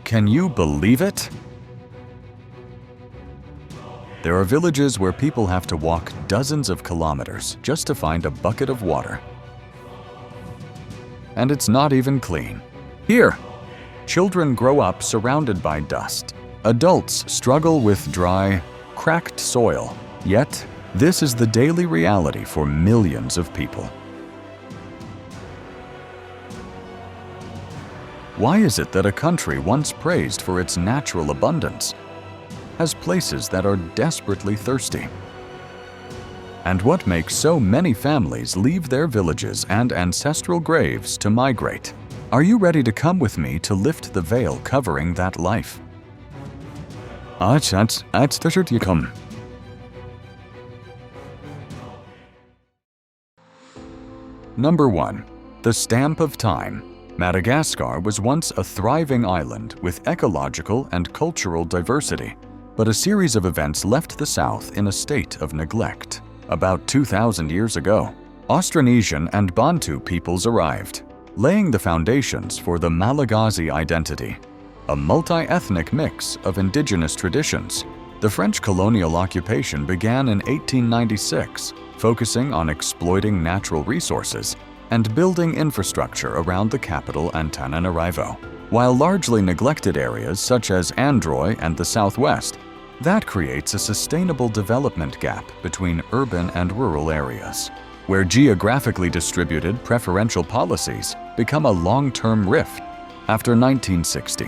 Can you believe it? There are villages where people have to walk dozens of kilometers just to find a bucket of water. And it's not even clean. Here, children grow up surrounded by dust. Adults struggle with dry, cracked soil. Yet, this is the daily reality for millions of people. Why is it that a country once praised for its natural abundance has places that are desperately thirsty? And what makes so many families leave their villages and ancestral graves to migrate? Are you ready to come with me to lift the veil covering that life? Number 1. The Stamp of Time. Madagascar was once a thriving island with ecological and cultural diversity, but a series of events left the south in a state of neglect. About 2,000 years ago, Austronesian and Bantu peoples arrived, laying the foundations for the Malagasy identity, a multi-ethnic mix of indigenous traditions. The French colonial occupation began in 1896, focusing on exploiting natural resources and building infrastructure around the capital Antananarivo. While largely neglected areas such as Androy and the southwest, that creates a sustainable development gap between urban and rural areas, where geographically distributed preferential policies become a long-term rift. After 1960,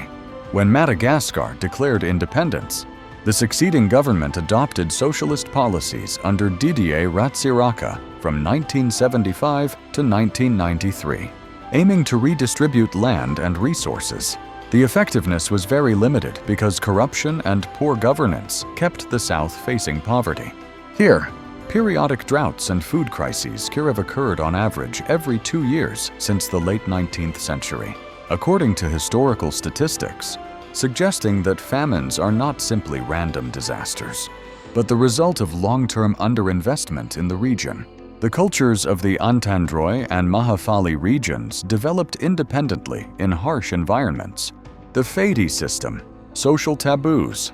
when Madagascar declared independence, the succeeding government adopted socialist policies under Didier Ratsiraka from 1975 to 1993, aiming to redistribute land and resources. The effectiveness was very limited because corruption and poor governance kept the South facing poverty. Here, periodic droughts and food crises have occurred on average every 2 years since the late 19th century, according to historical statistics, suggesting that famines are not simply random disasters, but the result of long-term underinvestment in the region. The cultures of the Antandroy and Mahafali regions developed independently in harsh environments. The Fadi system, social taboos,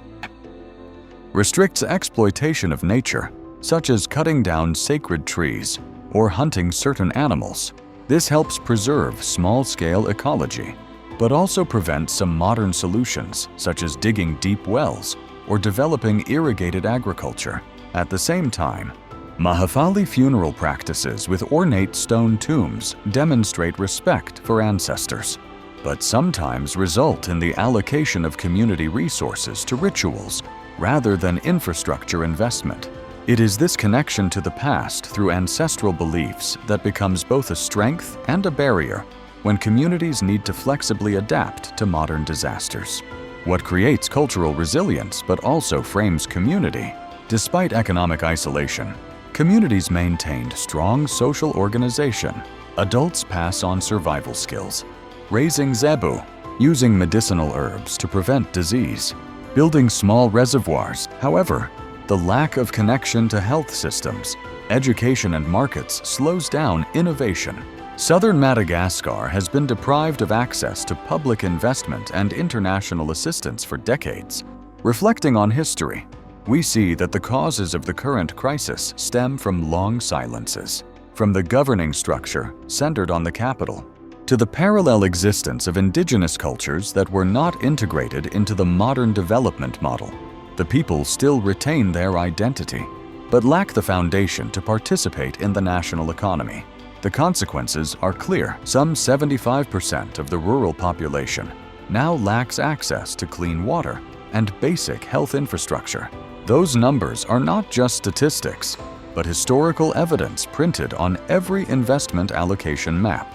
restricts exploitation of nature, such as cutting down sacred trees or hunting certain animals. This helps preserve small-scale ecology, but also prevents some modern solutions, such as digging deep wells or developing irrigated agriculture. At the same time, Mahafali funeral practices with ornate stone tombs demonstrate respect for ancestors, but sometimes result in the allocation of community resources to rituals rather than infrastructure investment. It is this connection to the past through ancestral beliefs that becomes both a strength and a barrier when communities need to flexibly adapt to modern disasters. What creates cultural resilience but also frames community? Despite economic isolation, communities maintained strong social organization. Adults pass on survival skills, raising zebu, using medicinal herbs to prevent disease, building small reservoirs. However, the lack of connection to health systems, education, and markets slows down innovation. Southern Madagascar has been deprived of access to public investment and international assistance for decades. Reflecting on history, we see that the causes of the current crisis stem from long silences, from the governing structure centered on the capital, to the parallel existence of indigenous cultures that were not integrated into the modern development model. The people still retain their identity, but lack the foundation to participate in the national economy. The consequences are clear. Some 75% of the rural population now lacks access to clean water and basic health infrastructure. Those numbers are not just statistics, but historical evidence printed on every investment allocation map,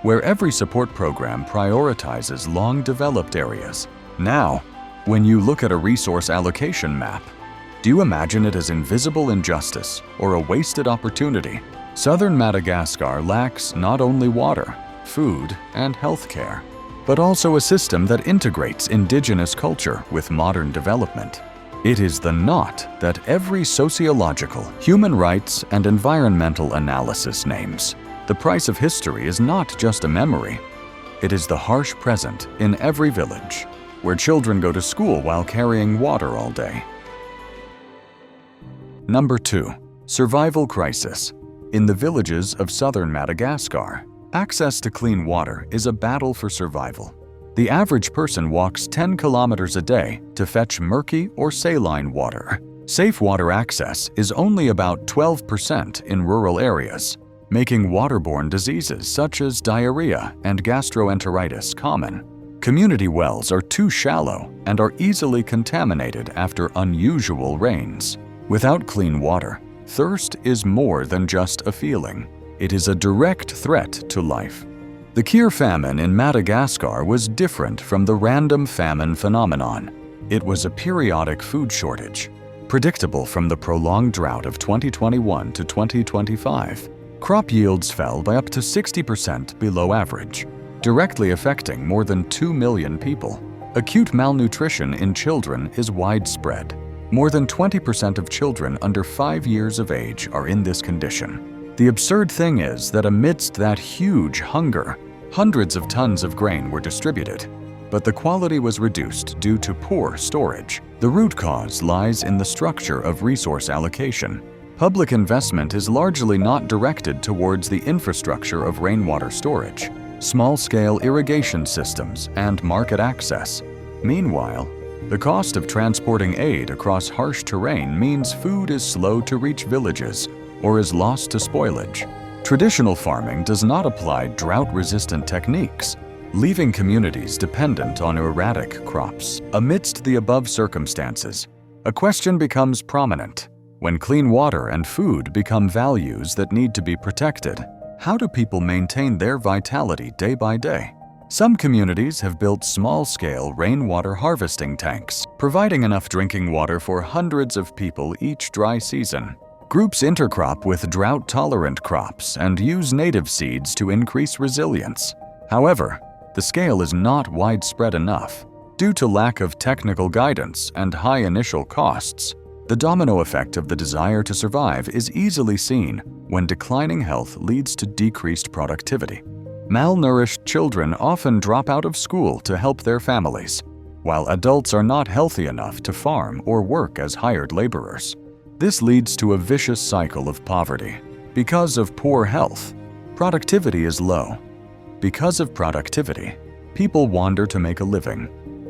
where every support program prioritizes long-developed areas. Now, when you look at a resource allocation map, do you imagine it as invisible injustice or a wasted opportunity? Southern Madagascar lacks not only water, food, and healthcare, but also a system that integrates indigenous culture with modern development. It is the knot that every sociological, human rights, and environmental analysis names. The price of history is not just a memory. It is the harsh present in every village, where children go to school while carrying water all day. Number 2. Survival crisis. In the villages of southern Madagascar, access to clean water is a battle for survival. The average person walks 10 kilometers a day to fetch murky or saline water. Safe water access is only about 12% in rural areas, making waterborne diseases such as diarrhea and gastroenteritis common. Community wells are too shallow and are easily contaminated after unusual rains. Without clean water, thirst is more than just a feeling. It is a direct threat to life. The Kir famine in Madagascar was different from the random famine phenomenon. It was a periodic food shortage, predictable from the prolonged drought of 2021 to 2025. Crop yields fell by up to 60% below average, directly affecting more than 2 million people. Acute malnutrition in children is widespread. More than 20% of children under 5 years of age are in this condition. The absurd thing is that amidst that huge hunger, hundreds of tons of grain were distributed, but the quality was reduced due to poor storage. The root cause lies in the structure of resource allocation. Public investment is largely not directed towards the infrastructure of rainwater storage, small-scale irrigation systems, and market access. Meanwhile, the cost of transporting aid across harsh terrain means food is slow to reach villages or is lost to spoilage. Traditional farming does not apply drought-resistant techniques, leaving communities dependent on erratic crops. Amidst the above circumstances, a question becomes prominent. When clean water and food become values that need to be protected, how do people maintain their vitality day by day? Some communities have built small-scale rainwater harvesting tanks, providing enough drinking water for hundreds of people each dry season. Groups intercrop with drought-tolerant crops and use native seeds to increase resilience. However, the scale is not widespread enough. Due to lack of technical guidance and high initial costs, the domino effect of the desire to survive is easily seen when declining health leads to decreased productivity. Malnourished children often drop out of school to help their families, while adults are not healthy enough to farm or work as hired laborers. This leads to a vicious cycle of poverty. Because of poor health, productivity is low. Because of productivity, people wander to make a living,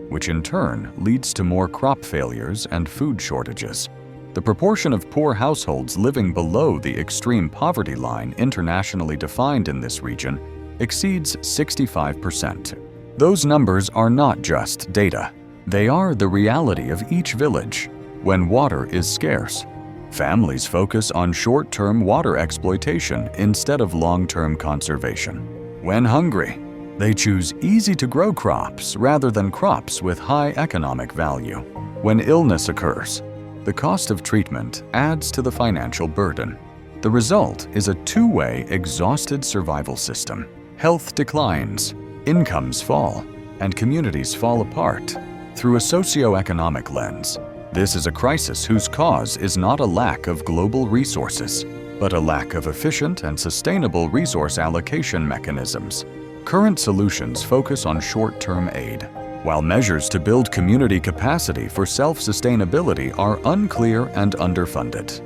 which in turn leads to more crop failures and food shortages. The proportion of poor households living below the extreme poverty line internationally defined in this region exceeds 65%. Those numbers are not just data. They are the reality of each village. When water is scarce, families focus on short-term water exploitation instead of long-term conservation. When hungry, they choose easy-to-grow crops rather than crops with high economic value. When illness occurs, the cost of treatment adds to the financial burden. The result is a two-way, exhausted survival system. Health declines, incomes fall, and communities fall apart. Through a socio-economic lens, this is a crisis whose cause is not a lack of global resources, but a lack of efficient and sustainable resource allocation mechanisms. Current solutions focus on short-term aid, while measures to build community capacity for self-sustainability are unclear and underfunded.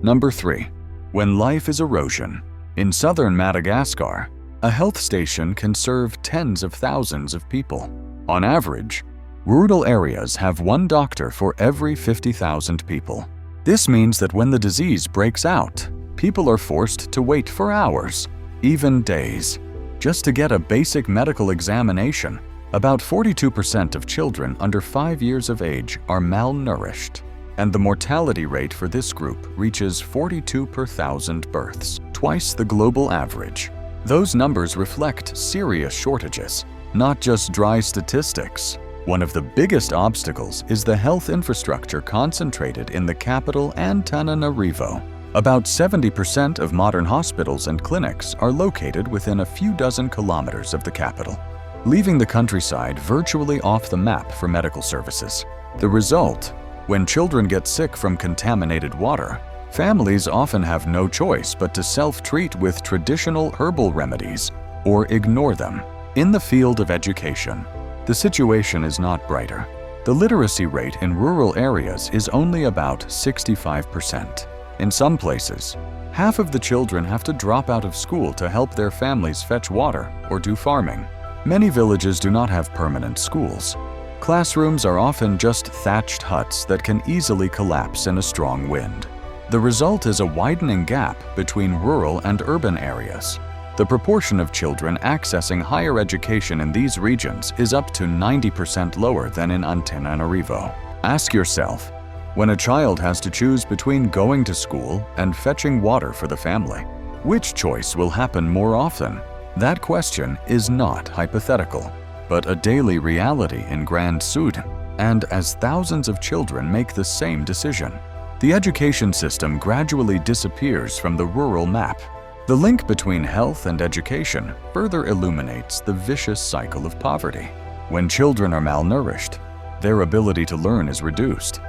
Number 3. When life is erosion. In southern Madagascar, a health station can serve tens of thousands of people. On average, rural areas have one doctor for every 50,000 people. This means that when the disease breaks out, people are forced to wait for hours, even days, just to get a basic medical examination. About 42% of children under 5 years of age are malnourished, and the mortality rate for this group reaches 42 per 1,000 births, twice the global average. Those numbers reflect serious shortages, not just dry statistics. One of the biggest obstacles is the health infrastructure concentrated in the capital Antananarivo. About 70% of modern hospitals and clinics are located within a few dozen kilometers of the capital, leaving the countryside virtually off the map for medical services. The result: when children get sick from contaminated water, families often have no choice but to self-treat with traditional herbal remedies or ignore them. In the field of education, the situation is not brighter. The literacy rate in rural areas is only about 65%. In some places, half of the children have to drop out of school to help their families fetch water or do farming. Many villages do not have permanent schools. Classrooms are often just thatched huts that can easily collapse in a strong wind. The result is a widening gap between rural and urban areas. The proportion of children accessing higher education in these regions is up to 90% lower than in Antananarivo. Ask yourself, when a child has to choose between going to school and fetching water for the family, which choice will happen more often? That question is not hypothetical, but a daily reality in Grand Sud, and as thousands of children make the same decision, the education system gradually disappears from the rural map. The link between health and education further illuminates the vicious cycle of poverty. When children are malnourished, their ability to learn is reduced.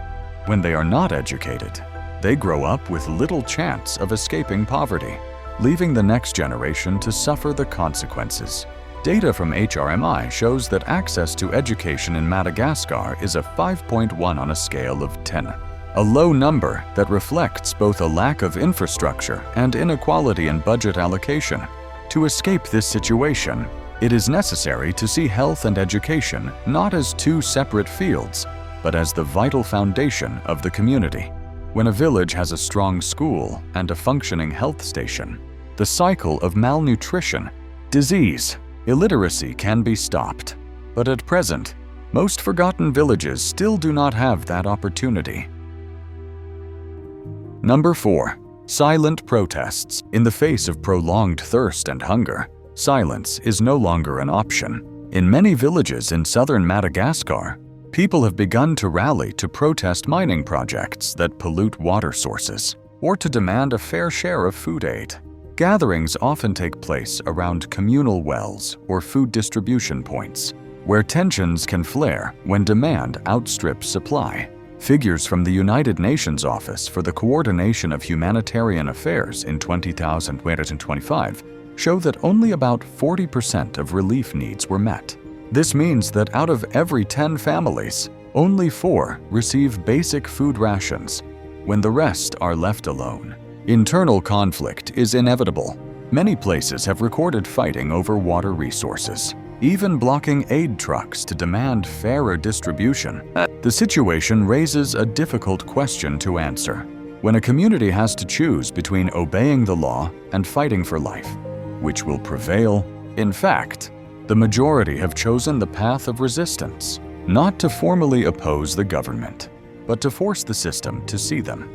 When they are not educated, they grow up with little chance of escaping poverty, leaving the next generation to suffer the consequences. Data from HRMI shows that access to education in Madagascar is a 5.1 on a scale of 10. A low number that reflects both a lack of infrastructure and inequality in budget allocation. To escape this situation, it is necessary to see health and education not as two separate fields, but as the vital foundation of the community. When a village has a strong school and a functioning health station, the cycle of malnutrition, disease, illiteracy can be stopped. But at present, most forgotten villages still do not have that opportunity. Number 4. Silent protests. In the face of prolonged thirst and hunger, silence is no longer an option. In many villages in southern Madagascar, people have begun to rally to protest mining projects that pollute water sources, or to demand a fair share of food aid. Gatherings often take place around communal wells or food distribution points, where tensions can flare when demand outstrips supply. Figures from the United Nations Office for the Coordination of Humanitarian Affairs in 2025 show that only about 40% of relief needs were met. This means that out of every 10 families, only 4 receive basic food rations, when the rest are left alone. Internal conflict is inevitable. Many places have recorded fighting over water resources, even blocking aid trucks to demand fairer distribution. The situation raises a difficult question to answer. When a community has to choose between obeying the law and fighting for life, which will prevail? In fact, the majority have chosen the path of resistance, not to formally oppose the government, but to force the system to see them.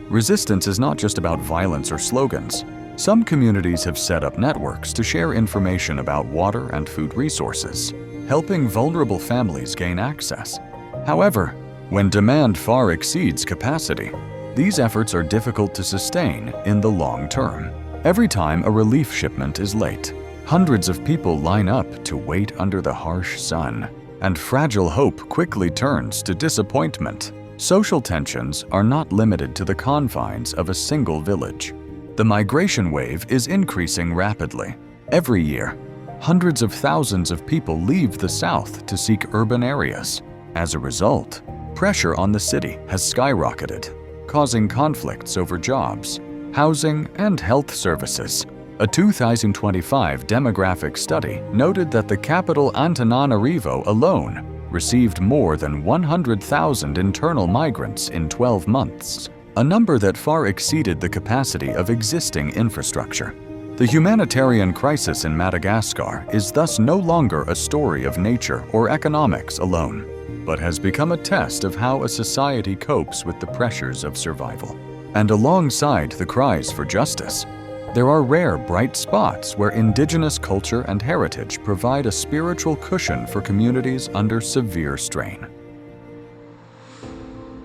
Resistance is not just about violence or slogans. Some communities have set up networks to share information about water and food resources, helping vulnerable families gain access. However, when demand far exceeds capacity, these efforts are difficult to sustain in the long term. Every time a relief shipment is late, hundreds of people line up to wait under the harsh sun, and fragile hope quickly turns to disappointment. Social tensions are not limited to the confines of a single village. The migration wave is increasing rapidly. Every year, hundreds of thousands of people leave the south to seek urban areas. As a result, pressure on the city has skyrocketed, causing conflicts over jobs, housing, and health services. A 2025 demographic study noted that the capital Antananarivo alone received more than 100,000 internal migrants in 12 months, a number that far exceeded the capacity of existing infrastructure. The humanitarian crisis in Madagascar is thus no longer a story of nature or economics alone, but has become a test of how a society copes with the pressures of survival. And alongside the cries for justice, there are rare bright spots where indigenous culture and heritage provide a spiritual cushion for communities under severe strain.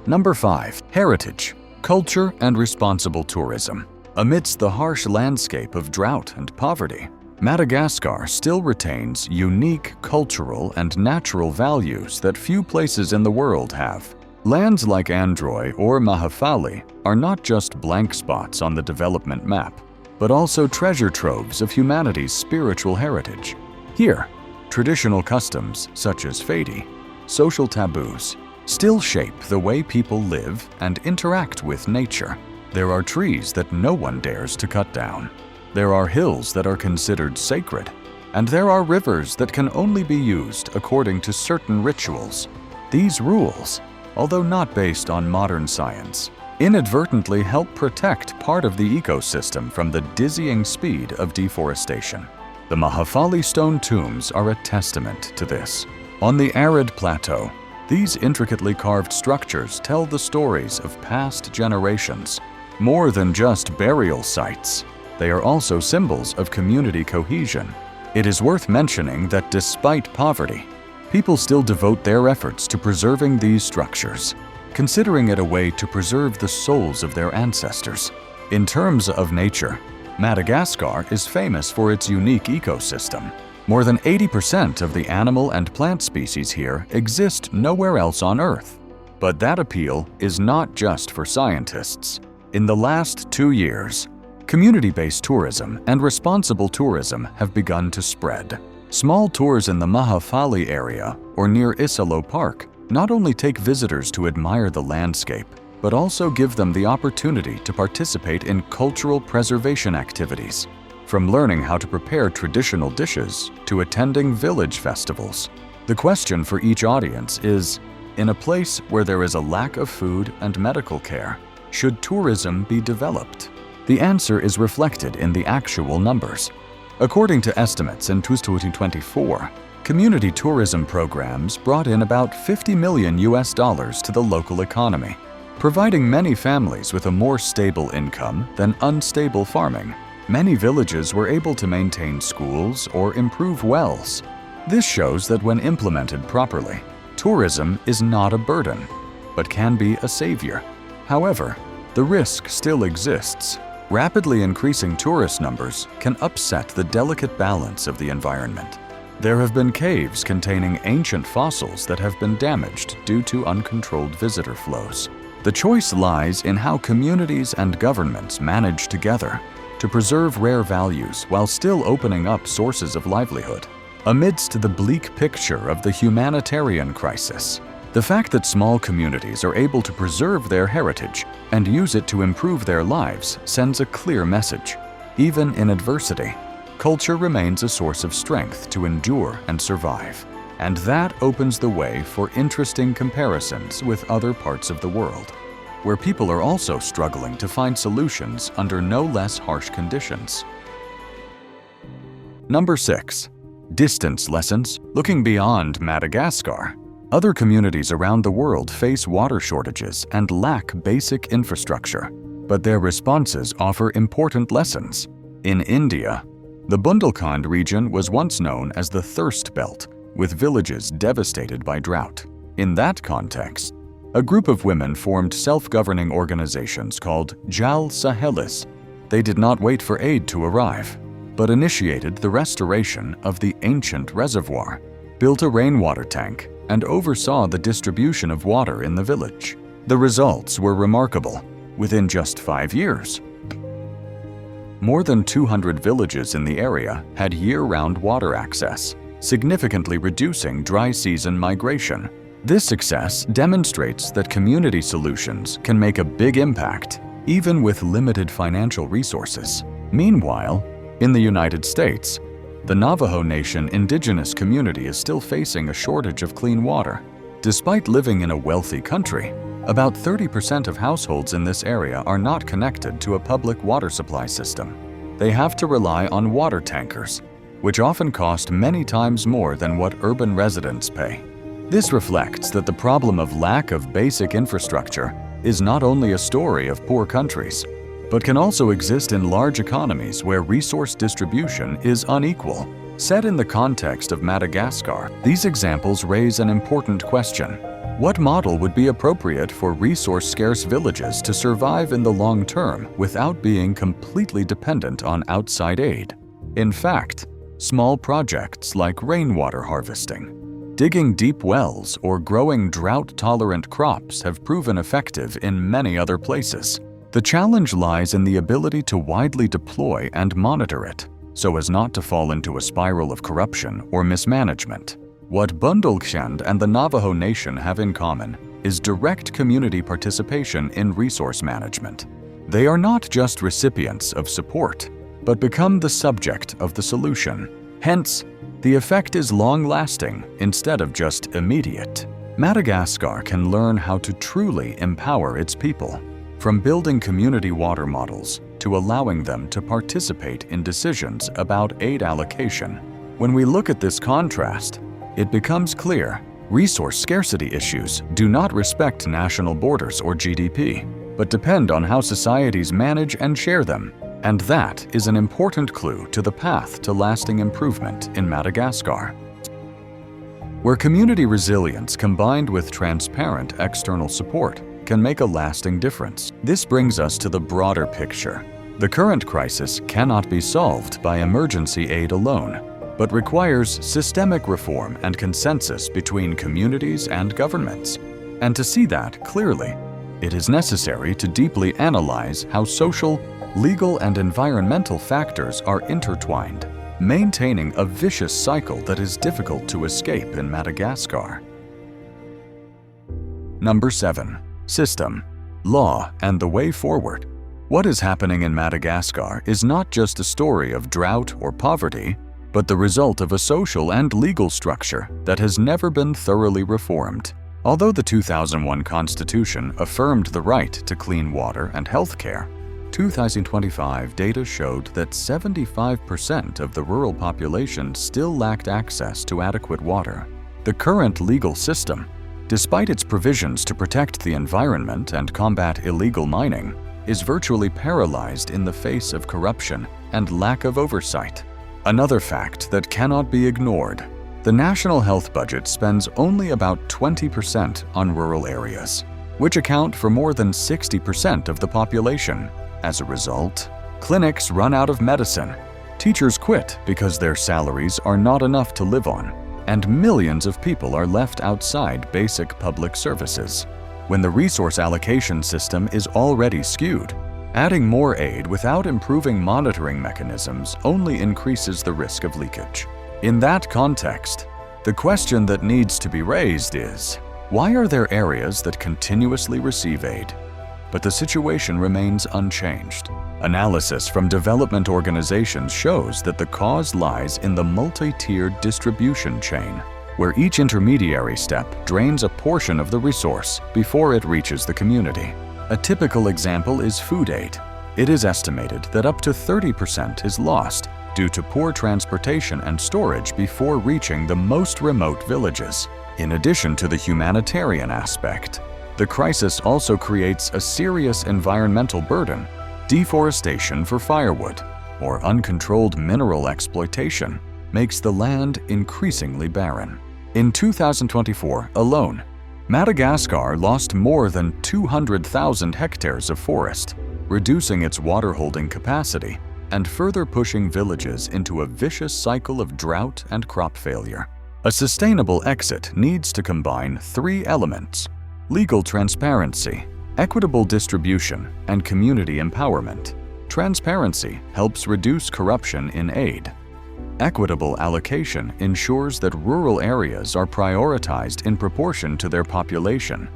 Number 5. Heritage, culture, and responsible tourism. Amidst the harsh landscape of drought and poverty, Madagascar still retains unique cultural and natural values that few places in the world have. Lands like Androy or Mahafali are not just blank spots on the development map, but also treasure troves of humanity's spiritual heritage. Here, traditional customs such as fedi, social taboos, still shape the way people live and interact with nature. There are trees that no one dares to cut down. There are hills that are considered sacred, and there are rivers that can only be used according to certain rituals. These rules, although not based on modern science, inadvertently help protect part of the ecosystem from the dizzying speed of deforestation. The Mahafali stone tombs are a testament to this. On the arid plateau, these intricately carved structures tell the stories of past generations. More than just burial sites, they are also symbols of community cohesion. It is worth mentioning that despite poverty, people still devote their efforts to preserving these structures, considering it a way to preserve the souls of their ancestors. In terms of nature, Madagascar is famous for its unique ecosystem. More than 80% of the animal and plant species here exist nowhere else on Earth. But that appeal is not just for scientists. In the last 2 years, community-based tourism and responsible tourism have begun to spread. Small tours in the Mahafali area or near Isalo Park not only take visitors to admire the landscape, but also give them the opportunity to participate in cultural preservation activities. From learning how to prepare traditional dishes to attending village festivals. The question for each audience is, in a place where there is a lack of food and medical care, should tourism be developed? The answer is reflected in the actual numbers. According to estimates in 2024, community tourism programs brought in about $50 million to the local economy, providing many families with a more stable income than unstable farming. Many villages were able to maintain schools or improve wells. This shows that when implemented properly, tourism is not a burden, but can be a savior. However, the risk still exists. Rapidly increasing tourist numbers can upset the delicate balance of the environment. There have been caves containing ancient fossils that have been damaged due to uncontrolled visitor flows. The choice lies in how communities and governments manage together to preserve rare values while still opening up sources of livelihood. Amidst the bleak picture of the humanitarian crisis, the fact that small communities are able to preserve their heritage and use it to improve their lives sends a clear message. Even in adversity, culture remains a source of strength to endure and survive. And that opens the way for interesting comparisons with other parts of the world, where people are also struggling to find solutions under no less harsh conditions. Number 6. Distance lessons. Looking beyond Madagascar, other communities around the world face water shortages and lack basic infrastructure, but their responses offer important lessons. In India, the Bundelkhand region was once known as the Thirst Belt, with villages devastated by drought. In that context, a group of women formed self-governing organizations called Jal Sahelis. They did not wait for aid to arrive, but initiated the restoration of the ancient reservoir, built a rainwater tank, and oversaw the distribution of water in the village. The results were remarkable. Within just 5 years, more than 200 villages in the area had year-round water access, significantly reducing dry season migration. This success demonstrates that community solutions can make a big impact, even with limited financial resources. Meanwhile, in the United States, the Navajo Nation indigenous community is still facing a shortage of clean water. Despite living in a wealthy country, about 30% of households in this area are not connected to a public water supply system. They have to rely on water tankers, which often cost many times more than what urban residents pay. This reflects that the problem of lack of basic infrastructure is not only a story of poor countries, but can also exist in large economies where resource distribution is unequal. Set in the context of Madagascar, these examples raise an important question. What model would be appropriate for resource-scarce villages to survive in the long term without being completely dependent on outside aid? In fact, small projects like rainwater harvesting, digging deep wells, or growing drought-tolerant crops have proven effective in many other places. The challenge lies in the ability to widely deploy and monitor it. so as not to fall into a spiral of corruption or mismanagement. What Bundalkshand and the Navajo Nation have in common is direct community participation in resource management. They are not just recipients of support, but become the subject of the solution. Hence, the effect is long-lasting instead of just immediate. Madagascar can learn how to truly empower its people, from building community water models to allowing them to participate in decisions about aid allocation. When we look at this contrast, it becomes clear resource scarcity issues do not respect national borders or GDP, but depend on how societies manage and share them. And that is an important clue to the path to lasting improvement in Madagascar. Where community resilience combined with transparent external support can make a lasting difference. This brings us to the broader picture. The current crisis cannot be solved by emergency aid alone, but requires systemic reform and consensus between communities and governments. And to see that clearly, it is necessary to deeply analyze how social, legal, and environmental factors are intertwined, maintaining a vicious cycle that is difficult to escape in Madagascar. Number 7. System, law, and the way forward. What is happening in Madagascar is not just a story of drought or poverty, but the result of a social and legal structure that has never been thoroughly reformed. Although the 2001 Constitution affirmed the right to clean water and health care, 2025 data showed that 75% of the rural population still lacked access to adequate water. The current legal system, despite its provisions to protect the environment and combat illegal mining, is virtually paralyzed in the face of corruption and lack of oversight. Another fact that cannot be ignored: the national health budget spends only about 20% on rural areas, which account for more than 60% of the population. As a result, clinics run out of medicine, teachers quit because their salaries are not enough to live on, and millions of people are left outside basic public services. When the resource allocation system is already skewed, adding more aid without improving monitoring mechanisms only increases the risk of leakage. In that context, the question that needs to be raised is, why are there areas that continuously receive aid, but the situation remains unchanged? Analysis from development organizations shows that the cause lies in the multi-tiered distribution chain, where each intermediary step drains a portion of the resource before it reaches the community. A typical example is food aid. It is estimated that up to 30% is lost due to poor transportation and storage before reaching the most remote villages. In addition to the humanitarian aspect, the crisis also creates a serious environmental burden. Deforestation for firewood or uncontrolled mineral exploitation makes the land increasingly barren. In 2024 alone, Madagascar lost more than 200,000 hectares of forest, reducing its water-holding capacity and further pushing villages into a vicious cycle of drought and crop failure. A sustainable exit needs to combine 3 elements: legal transparency, equitable distribution, and community empowerment. Transparency helps reduce corruption in aid. Equitable allocation ensures that rural areas are prioritized in proportion to their population,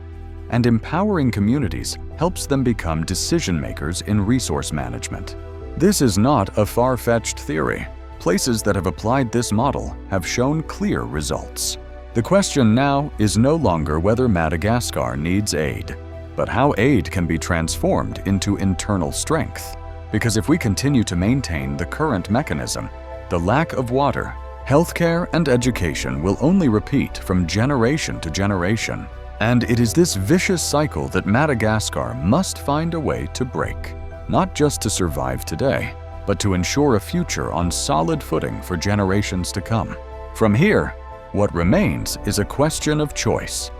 and empowering communities helps them become decision-makers in resource management. This is not a far-fetched theory. Places that have applied this model have shown clear results. The question now is no longer whether Madagascar needs aid, but how aid can be transformed into internal strength. Because if we continue to maintain the current mechanism, the lack of water, healthcare, and education will only repeat from generation to generation. And it is this vicious cycle that Madagascar must find a way to break, not just to survive today, but to ensure a future on solid footing for generations to come. From here, what remains is a question of choice.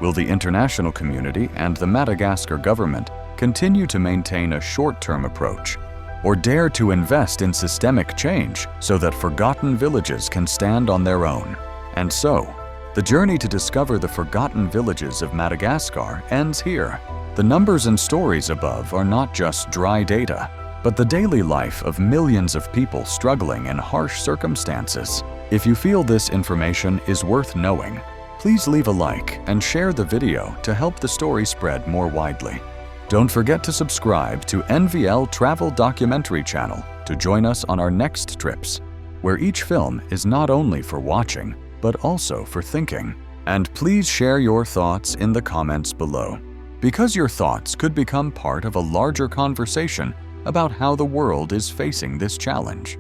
Will the international community and the Madagascar government continue to maintain a short-term approach, or dare to invest in systemic change so that forgotten villages can stand on their own? And so, the journey to discover the forgotten villages of Madagascar ends here. The numbers and stories above are not just dry data, but the daily life of millions of people struggling in harsh circumstances. If you feel this information is worth knowing, please leave a like and share the video to help the story spread more widely. Don't forget to subscribe to NVL Travel Documentary Channel to join us on our next trips, where each film is not only for watching, but also for thinking. And please share your thoughts in the comments below, because your thoughts could become part of a larger conversation about how the world is facing this challenge.